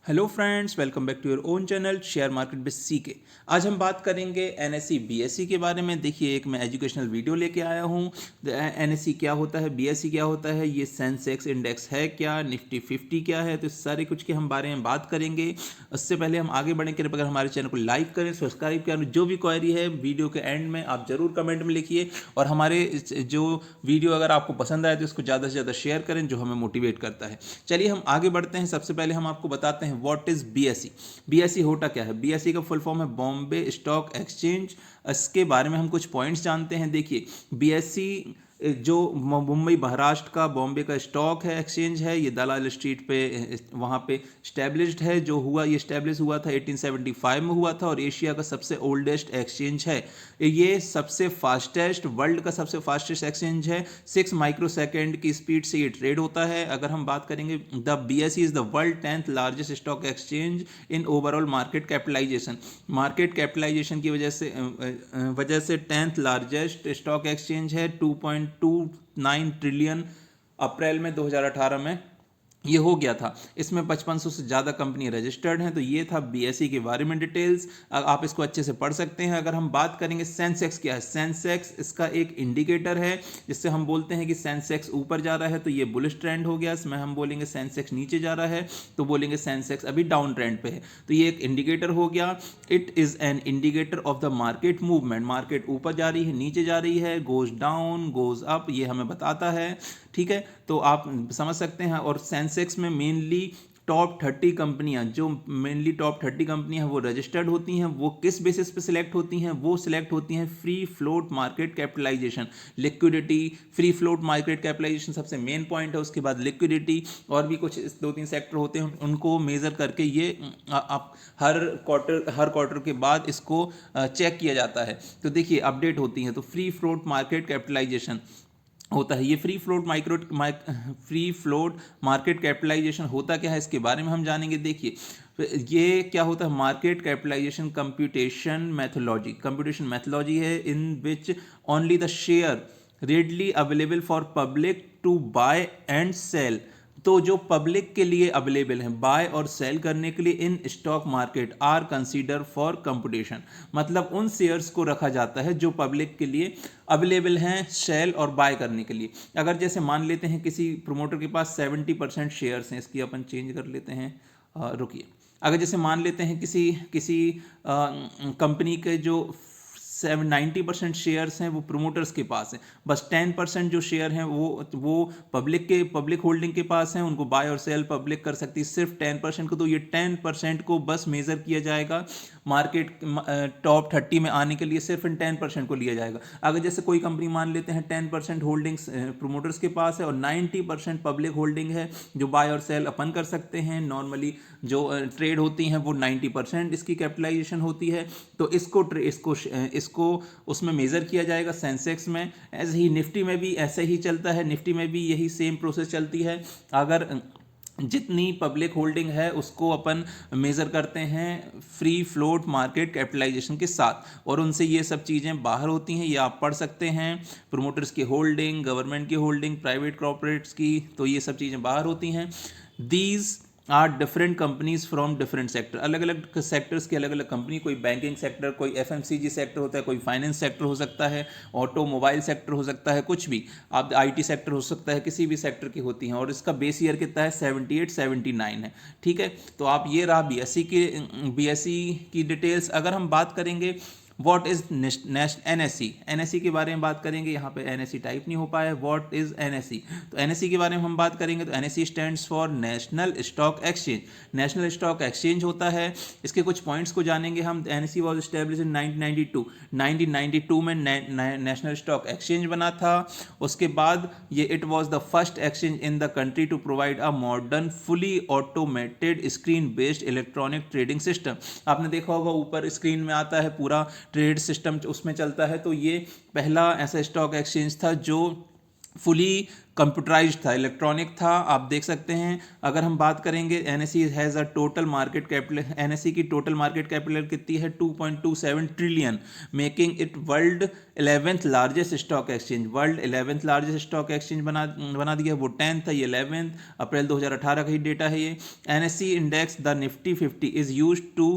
Hello friends, welcome back to your own channel share market with CK. आज हम बात करेंगे एनएसई बीएसई के बारे में। देखिए, एक मैं एजुकेशनल वीडियो लेके आया हूँ। एनएसई क्या होता है, बीएसई क्या होता है, ये सेंसेक्स इंडेक्स है क्या, निफ्टी 50 क्या है, तो इस सारे कुछ के हम बारे में बात करेंगे। उससे पहले हम आगे बढ़ेंगे, अगर हमारे चैनल को लाइक करें, सब्सक्राइब करें। जो भी क्वेरी है वीडियो के एंड में आप जरूर कमेंट में लिखिए, और हमारे जो वीडियो अगर आपको पसंद आए तो इसको ज़्यादा से ज़्यादा शेयर करें, जो हमें मोटिवेट करता है। चलिए हम आगे बढ़ते हैं। सबसे पहले हम आपको बताते हैं व्हाट इज बीएसई। बीएसई होता क्या है। बीएसई का फुल फॉर्म है बॉम्बे स्टॉक एक्सचेंज। इसके बारे में हम कुछ पॉइंट्स जानते हैं। देखिए, बीएसई जो मुंबई महाराष्ट्र का बॉम्बे का स्टॉक है, एक्सचेंज है, ये दलाल स्ट्रीट पे वहाँ पे स्टैब्लिश्ड है। जो हुआ, ये स्टैब्लिश हुआ था 1875 में हुआ था, और एशिया का सबसे ओल्डेस्ट एक्सचेंज है। ये सबसे फास्टेस्ट, वर्ल्ड का सबसे फास्टेस्ट एक्सचेंज है। 6 माइक्रो सेकेंड की स्पीड से ये ट्रेड होता है। अगर हम बात करेंगे, the BSE is the world 10th largest stock exchange in overall market capitalisation. Market capitalisation की वजह से 10th लार्जेस्ट स्टॉक एक्सचेंज है। 2.29 ट्रिलियन अप्रैल में 2018 में ये हो गया था। इसमें 5500 से ज़्यादा कंपनी रजिस्टर्ड हैं। तो ये था बीएसई के बारे में डिटेल्स। आप इसको अच्छे से पढ़ सकते हैं। अगर हम बात करेंगे सेंसेक्स क्या है, सेंसेक्स इसका एक इंडिकेटर है, जिससे हम बोलते हैं कि सेंसेक्स ऊपर जा रहा है तो ये बुलिश ट्रेंड हो गया। इसमें हम बोलेंगे सेंसेक्स नीचे जा रहा है तो बोलेंगे सेंसेक्स अभी डाउन ट्रेंड पे है। तो ये एक इंडिकेटर हो गया। It is an indicator of the market movement. Market ऊपर जा रही है, नीचे जा रही है, गोज डाउन, गोज अप, ये हमें बताता है। ठीक है, तो आप समझ सकते हैं। और सेंसेक्स में मेनली टॉप 30 कंपनियां, जो मेनली टॉप 30 कंपनियां हैं वो रजिस्टर्ड होती हैं। वो किस बेसिस पे सिलेक्ट होती हैं? वो सिलेक्ट होती हैं free float market capitalisation, liquidity. Free float market capitalisation सबसे मेन पॉइंट है। उसके बाद लिक्विडिटी, और भी कुछ 2-3 सेक्टर होते हैं, उनको मेजर करके ये आप हर क्वार्टर के बाद इसको चेक किया जाता है। तो देखिए, अपडेट होती हैं। तो फ्री फ्लोट मार्केट कैपिटलाइजेशन होता है। ये फ्री फ्लोट मार्केट कैपिटलाइजेशन होता क्या है, इसके बारे में हम जानेंगे। देखिए, ये क्या होता है, मार्केट कैपिटलाइजेशन कंप्यूटेशन मैथोलॉजी है, in which only the share readily available for public to buy and sell. तो जो पब्लिक के लिए अवेलेबल है बाय और सेल करने के लिए in stock market are consider for competition. मतलब उन शेयर्स को रखा जाता है जो पब्लिक के लिए अवेलेबल हैं सेल और बाय करने के लिए। अगर जैसे मान लेते हैं किसी प्रोमोटर के पास 70% शेयर्स हैं, इसकी अपन चेंज कर लेते हैं, रुकिए। अगर जैसे मान लेते हैं किसी किसी कंपनी के जो 90% शेयर्स हैं वो प्रोमोटर्स के पास हैं, बस 10% जो शेयर हैं वो पब्लिक होल्डिंग के पास हैं, उनको बाय और सेल पब्लिक कर सकती है सिर्फ 10% को। तो ये 10% को बस मेजर किया जाएगा मार्केट टॉप 30 में आने के लिए, सिर्फ इन 10% को लिया जाएगा। अगर जैसे कोई कंपनी मान लेते हैं 10% होल्डिंग्स प्रोमोटर्स के पास है और 90% पब्लिक होल्डिंग है, जो बाय और सेल अपन कर सकते हैं। नॉर्मली जो ट्रेड होती हैं वो 90% इसकी कैपिटलाइजेशन होती है। तो इसको उसमें मेजर किया जाएगा सेंसेक्स में। ऐसे ही निफ्टी में भी ऐसे ही चलता है। निफ्टी में भी यही सेम प्रोसेस चलती है। अगर जितनी पब्लिक होल्डिंग है उसको अपन मेज़र करते हैं फ्री फ्लोट मार्केट कैपिटलाइजेशन के साथ, और उनसे ये सब चीज़ें बाहर होती हैं। ये आप पढ़ सकते हैं, प्रोमोटर्स की होल्डिंग, गवर्नमेंट की होल्डिंग, प्राइवेट कॉर्पोरेट्स की, तो ये सब चीज़ें बाहर होती हैं। These are different companies from different sector. अलग अलग सेक्टर्स की अलग अलग कंपनी, कोई बैंकिंग सेक्टर, कोई एफएमसीजी सेक्टर होता है, कोई फाइनेंस सेक्टर हो सकता है, ऑटोमोबाइल सेक्टर हो सकता है, कुछ भी आप आईटी सेक्टर हो सकता है, किसी भी सेक्टर की होती हैं। और इसका बेस ईयर कितना है, 78-79 है। ठीक है, तो आप ये रहा बीएसई की डिटेल्स। अगर हम बात करेंगे व्हाट इज एनएसई, एनएसई के बारे में बात करेंगे। यहाँ पे एनएसई टाइप नहीं हो पाया है, व्हाट इज एनएसई। तो एनएसई के बारे में हम बात करेंगे तो NSE stands for national stock exchange. National stock exchange होता है। इसके कुछ पॉइंट्स को जानेंगे हम। एनएसई वाज एस्टैब्लिश इन 1992 में नेशनल स्टॉक एक्सचेंज बना था। उसके बाद ये it was the first exchange in the country to provide a modern fully automated screen based electronic trading system. आपने देखा होगा ऊपर स्क्रीन में आता है पूरा ट्रेड सिस्टम उसमें चलता है। तो ये पहला ऐसा स्टॉक एक्सचेंज था जो फुली कंप्यूटराइज्ड था, इलेक्ट्रॉनिक था। आप देख सकते हैं अगर हम बात करेंगे NSC has a total market capital, NSC की टोटल मार्केट कैपिटल कितनी है 2.27 trillion, making it world 11th largest stock exchange. World 11th largest stock exchange बना दिया, वो 10th है, ये 11th, अप्रैल 2018 का ही डेटा है ये। NSE index the Nifty 50 is used to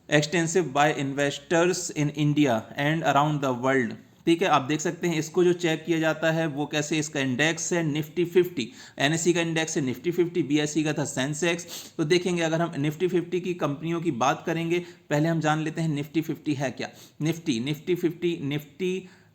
extensive by investors in India and around the world. ठीक है, आप देख सकते हैं इसको जो चेक किया जाता है वो कैसे, इसका इंडेक्स है निफ्टी 50, एनएससी का इंडेक्स है निफ्टी 50, बीएसई का था सेंसेक्स। तो देखेंगे अगर हम निफ्टी 50 की कंपनियों की बात करेंगे, पहले हम जान लेते हैं निफ्टी 50 है क्या। निफ्टी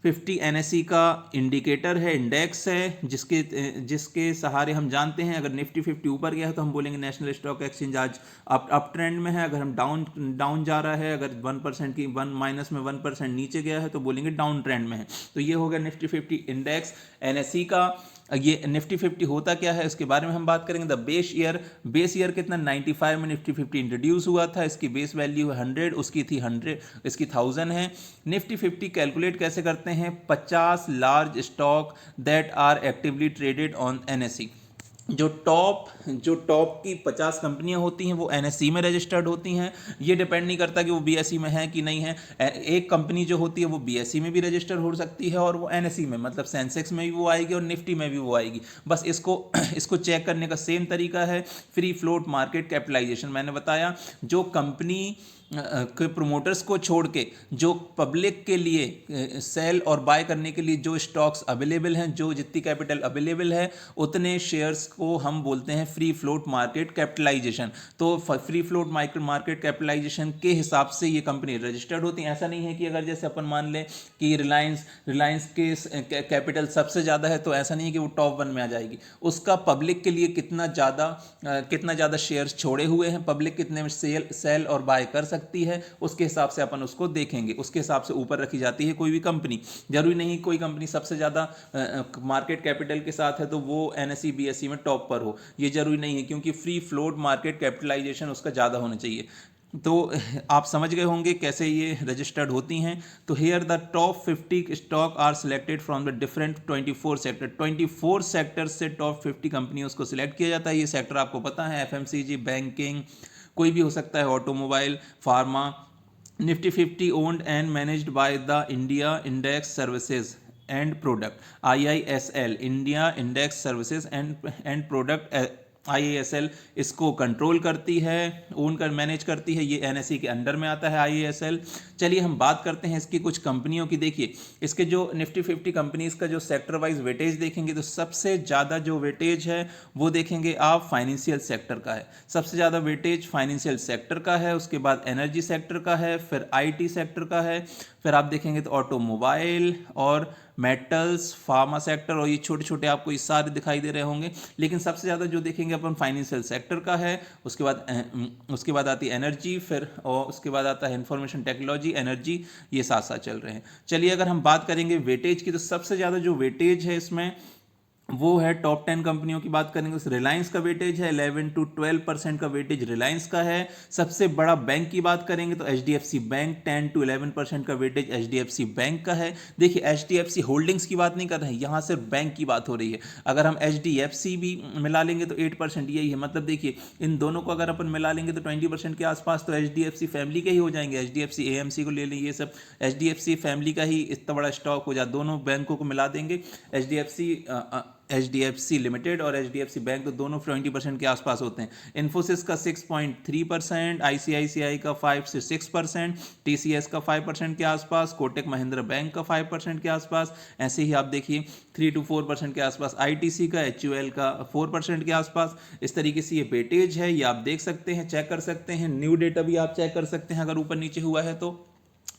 50 एनएससी का इंडिकेटर है, इंडेक्स है, जिसके सहारे हम जानते हैं अगर निफ्टी 50 ऊपर गया है तो हम बोलेंगे नेशनल स्टॉक एक्सचेंज आज अप ट्रेंड में है। अगर हम डाउन जा रहा है, अगर 1% की माइनस में 1% नीचे गया है तो बोलेंगे डाउन ट्रेंड में है। तो ये हो गया निफ्टी 50 इंडेक्स एनएससी का। ये निफ्टी 50 होता क्या है इसके बारे में हम बात करेंगे। द बेस ईयर कितना 95 में निफ्टी 50 इंट्रोड्यूस हुआ था, इसकी बेस वैल्यू है 100, उसकी थी 100, इसकी 1000 है। निफ्टी 50 कैलकुलेट कैसे करते हैं, 50 large stock that are actively traded on NSE. जो टॉप की 50 कंपनियां होती हैं वो एनएससी में रजिस्टर्ड होती हैं। ये डिपेंड नहीं करता कि वो बीएसई में है कि नहीं है। एक कंपनी जो होती है वो बीएसई में भी रजिस्टर हो सकती है और वो एनएससी में, मतलब सेंसेक्स में भी वो आएगी और निफ्टी में भी वो आएगी। बस इसको चेक करने का सेम तरीका है। फ्री फ्लोट मार्केट कैपिटलाइजेशन मैंने बताया, जो कंपनी के प्रोमोटर्स को छोड़ के जो पब्लिक के लिए सेल और बाय करने के लिए जो स्टॉक्स अवेलेबल हैं, जो जितनी कैपिटल अवेलेबल है उतने शेयर्स को हम बोलते हैं फ्री फ्लोट मार्केट कैपिटलाइजेशन। तो फ्री फ्लोट मार्केट कैपिटलाइजेशन के हिसाब से ये कंपनी रजिस्टर्ड होती है। ऐसा नहीं है कि अगर जैसे अपन मान लें कि रिलायंस के कैपिटल सबसे ज़्यादा है तो ऐसा नहीं है कि वो टॉप 1 में आ जाएगी। उसका पब्लिक के लिए कितना ज़्यादा शेयर्स छोड़े हुए हैं, पब्लिक कितने में सेल और बाय कर सकती है, उसके हिसाब से अपन उसको देखेंगे। उसके हिसाब से ऊपर रखी जाती है कोई भी कंपनी। जरूरी नहीं कोई कंपनी सबसे ज़्यादा मार्केट कैपिटल के साथ है तो वो एनएससी बीएसई में टॉप पर हो, ये जरूरी नहीं है, क्योंकि फ्री फ्लोट मार्केट कैपिटलाइजेशन उसका ज़्यादा होना चाहिए। तो आप समझ गए होंगे कैसे ये रजिस्टर्ड होती हैं। तो here the top 50 stock are selected from the different 24 sector. 24 sector से टॉप 50 कंपनियों को सिलेक्ट किया जाता है। ये सेक्टर आपको पता है, एफएमसीजी, बैंकिंग, कोई भी हो सकता है, automobile, pharma. Nifty 50 owned and managed by the India index services and product, IISL, India index services and product, IISL इसको कंट्रोल करती है, ओन कर मैनेज करती है। ये एनएससी के अंडर में आता है IISL। चलिए हम बात करते हैं इसकी कुछ कंपनियों की। देखिए इसके जो निफ्टी 50 कंपनीज का जो सेक्टर वाइज वेटेज देखेंगे तो सबसे ज़्यादा जो वेटेज है वो देखेंगे आप फाइनेंशियल सेक्टर का है। सबसे ज़्यादा वेटेज फाइनेंशियल सेक्टर का है, उसके बाद एनर्जी सेक्टर का है, फिर IT सेक्टर का है, फिर आप देखेंगे तो ऑटोमोबाइल और मेटल्स, फार्मा सेक्टर, और ये छोटे छोटे आपको ये सारे दिखाई दे रहे होंगे। लेकिन सबसे ज़्यादा जो देखेंगे अपन फाइनेंशियल सेक्टर का है, उसके बाद आती है एनर्जी, फिर और उसके बाद आता है इंफॉर्मेशन टेक्नोलॉजी, एनर्जी, ये साथ साथ चल रहे हैं। चलिए अगर हम बात करेंगे वेटेज की तो सबसे ज़्यादा जो वेटेज है इसमें वो है टॉप 10 कंपनियों की बात करेंगे तो रिलायंस का वेटेज है 11 to 12% का वेटेज रिलायंस का है। सबसे बड़ा बैंक की बात करेंगे तो HDFC बैंक 10 to 11% का वेटेज HDFC बैंक का है। देखिए HDFC होल्डिंग्स की बात नहीं कर रहे हैं, यहाँ सिर्फ बैंक की बात हो रही है। अगर हम HDFC भी मिला लेंगे तो 8% यही है। मतलब देखिए इन दोनों को अगर अपन मिला लेंगे तो 20% के आसपास तो HDFC फैमिली के ही हो जाएंगे। HDFC AMC को ले लें, ये सब HDFC फैमिली का ही इतना बड़ा स्टॉक हो जाए। दोनों बैंकों को मिला देंगे, HDFC लिमिटेड और HDFC बैंक, तो दोनों 20% के आसपास होते हैं। इन्फोसिस का 6.3%, ICICI का 5 से 6%, TCS का 5% के आसपास, कोटक महिंद्रा बैंक का 5% के आसपास। ऐसे ही आप देखिए 3 to 4% के आसपास ITC का, HUL का 4% के आसपास। इस तरीके से ये वेटेज है, ये आप देख सकते हैं, चेक कर सकते हैं। न्यू डेटा भी आप चेक कर सकते हैं अगर ऊपर नीचे हुआ है तो।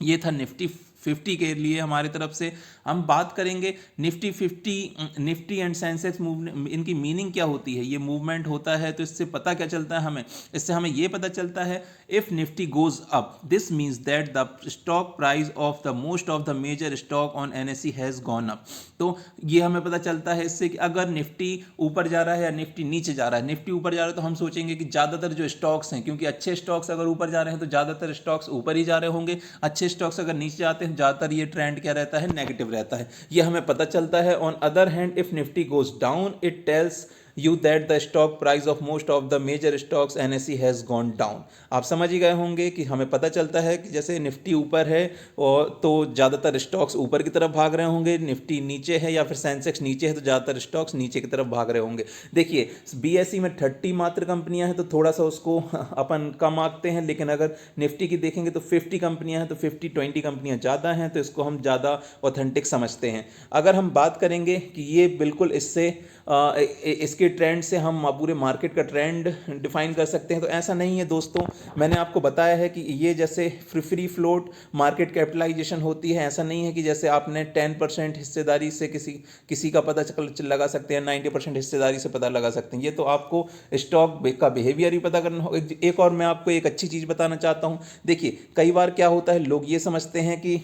ये था निफ्टी 50 के लिए हमारी तरफ से। हम बात करेंगे Nifty 50, Nifty and Sensex movement, इनकी मीनिंग क्या होती है। ये मूवमेंट होता है तो इससे पता क्या चलता है हमें, इससे हमें ये पता चलता है if Nifty goes up this means that the stock price of the most of the major stock on NSE has gone up. तो ये हमें पता चलता है इससे कि अगर निफ्टी ऊपर जा रहा है या निफ्टी नीचे जा रहा है। निफ्टी ऊपर जा रहा है तो हम सोचेंगे कि ज़्यादातर जो स्टॉक्स हैं, क्योंकि अच्छे स्टॉक्स अगर ऊपर जा रहे हैं तो ज़्यादातर स्टॉक्स ऊपर ही जा रहे होंगे, अच्छे स्टॉक्स अगर नीचे जाते हैं ज़्यादातर ये ट्रेंड क्या रहता है, नेगेटिव रहता है, ये हमें पता चलता है। On other hand if Nifty goes down it tells you that the stock price of most of the major stocks NSE has gone down. आप समझ ही गए होंगे कि हमें पता चलता है कि जैसे निफ्टी ऊपर है और तो ज़्यादातर स्टॉक्स ऊपर की तरफ भाग रहे होंगे, निफ्टी नीचे है या फिर सेंसेक्स नीचे है तो ज़्यादातर स्टॉक्स नीचे की तरफ भाग रहे होंगे। देखिए बीएसई में 30 मात्र कंपनियां हैं तो थोड़ा सा उसको अपन कम आंकते हैं, लेकिन अगर निफ्टी की देखेंगे तो 50 कंपनियां हैं तो 50-20 कंपनियां ज़्यादा हैं तो इसको हम ज़्यादा ऑथेंटिक समझते हैं। अगर हम बात करेंगे कि ये बिल्कुल इससे इसके ट्रेंड से हम पूरे मार्केट का ट्रेंड डिफाइन कर सकते हैं, तो ऐसा नहीं है दोस्तों। मैंने आपको बताया है कि ये जैसे फ्री फ्लोट मार्केट कैपिटलाइजेशन होती है, ऐसा नहीं है कि जैसे आपने 10% हिस्सेदारी से किसी का पता लगा सकते हैं, 90% हिस्सेदारी से पता लगा सकते हैं। ये तो आपको स्टॉक का बिहेवियर ही पता करना होगा। एक और मैं आपको एक अच्छी चीज़ बताना चाहता हूँ। देखिए कई बार क्या होता है, लोग ये समझते हैं कि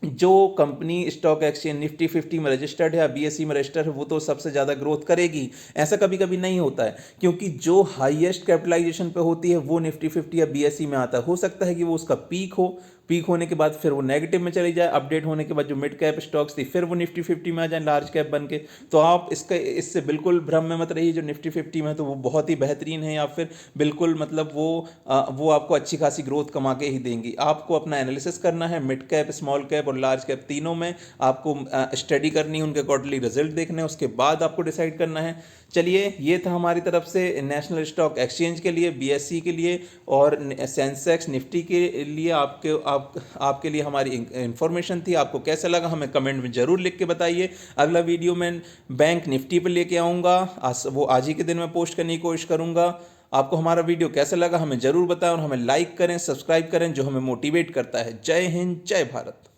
जो कंपनी स्टॉक एक्सचेंज निफ्टी 50 में रजिस्टर्ड है या बीएसई में रजिस्टर्ड है वो तो सबसे ज़्यादा ग्रोथ करेगी। ऐसा कभी कभी नहीं होता है, क्योंकि जो हाईएस्ट कैपिटलाइजेशन पे होती है वो निफ्टी 50 या बीएसई में आता है। हो सकता है कि वो उसका पीक हो, पीक होने के बाद फिर वो नेगेटिव में चली जाए, अपडेट होने के बाद जो मिड कैप स्टॉक्स थी फिर वो निफ्टी 50 में आ जाए लार्ज कैप बन के। तो आप इससे बिल्कुल भ्रम में मत रहिए। जो निफ्टी 50 में है तो वो बहुत ही बेहतरीन है या फिर बिल्कुल मतलब वो आपको अच्छी खासी ग्रोथ कमा के ही देंगी। आपको अपना एनालिसिस करना है, मिड कैप, स्मॉल कैप और लार्ज कैप तीनों में आपको स्टडी करनी है, उनके क्वार्टरली रिजल्ट देखने हैं, उसके बाद आपको डिसाइड करना है। चलिए ये था हमारी तरफ से नेशनल स्टॉक एक्सचेंज के लिए, बीएसई के लिए और सेंसेक्स निफ्टी के लिए आपके लिए हमारी इंफॉर्मेशन थी। आपको कैसा लगा हमें कमेंट में ज़रूर लिख के बताइए। अगला वीडियो मैं बैंक निफ्टी पर लेके आऊँगा, वो आज ही के दिन में पोस्ट करने की कोशिश करूँगा। आपको हमारा वीडियो कैसा लगा हमें ज़रूर बताएं और हमें लाइक करें, सब्सक्राइब करें, जो हमें मोटिवेट करता है। जय हिंद, जय भारत।